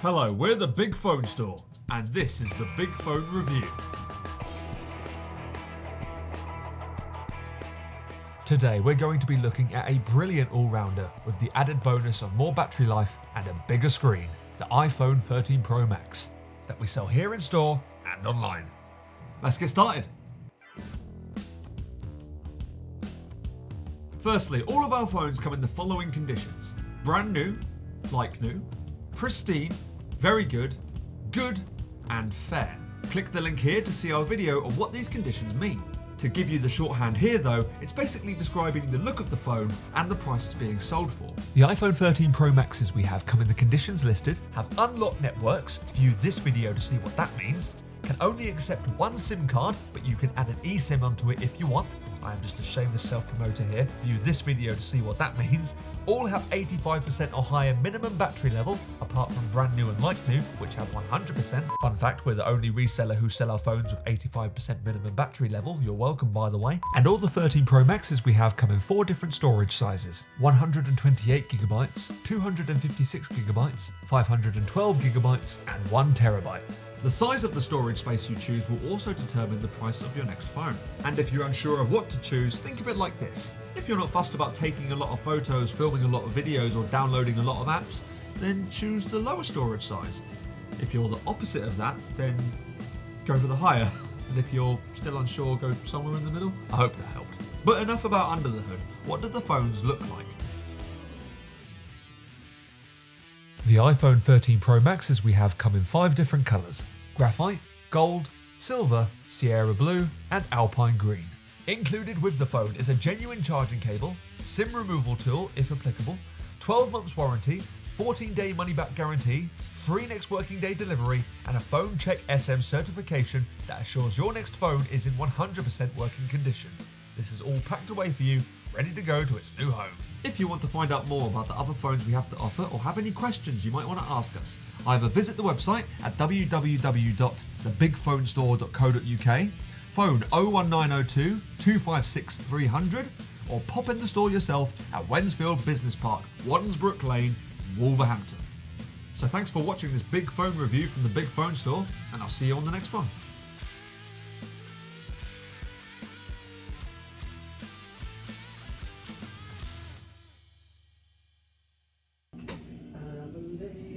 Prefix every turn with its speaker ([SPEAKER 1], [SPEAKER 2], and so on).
[SPEAKER 1] Hello, we're the Big Phone Store, and this is the Big Phone Review. Today we're going to be looking at a brilliant all-rounder with the added bonus of more battery life and a bigger screen, the iPhone 13 Pro Max, that we sell here in store and online. Let's get started. Firstly, all of our phones come in the following conditions: brand new, like new, pristine, very good, good, and fair. Click the link here to see our video on what these conditions mean. To give you the shorthand here though, it's basically describing the look of the phone and the price it's being sold for. The iPhone 13 Pro Maxes we have come in the conditions listed, have unlocked networks, view this video to see what that means, can only accept one SIM card, but you can add an eSIM onto it if you want. I am just a shameless self-promoter here. View this video to see what that means. All have 85% or higher minimum battery level, apart from brand new and like new, which have 100%. Fun fact, we're the only reseller who sell our phones with 85% minimum battery level. You're welcome, by the way. And all the 13 Pro Maxes we have come in 4 different storage sizes: 128GB, 256GB, 512GB, and 1TB. The size of the storage space you choose will also determine the price of your next phone. And if you're unsure of what to choose, think of it like this. If you're not fussed about taking a lot of photos, filming a lot of videos, or downloading a lot of apps, then choose the lower storage size. If you're the opposite of that, then go for the higher. And if you're still unsure, go somewhere in the middle. I hope that helped. But enough about under the hood. What do the phones look like? The iPhone 13 Pro Maxes we have come in 5 different colours: graphite, gold, silver, Sierra blue, and alpine green. Included with the phone is a genuine charging cable, SIM removal tool if applicable, 12 months warranty, 14-day money-back guarantee, free next working day delivery, and a Phone Check SM certification that assures your next phone is in 100% working condition. This is all packed away for you, ready to go to its new home. If you want to find out more about the other phones we have to offer or have any questions you might want to ask us, either visit the website at www.thebigphonestore.co.uk, phone 01902 256 300, or pop in the store yourself at Wensfield Business Park, Waddensbrook Lane, Wolverhampton. So thanks for watching this big phone review from the Big Phone Store, and I'll see you on the next one.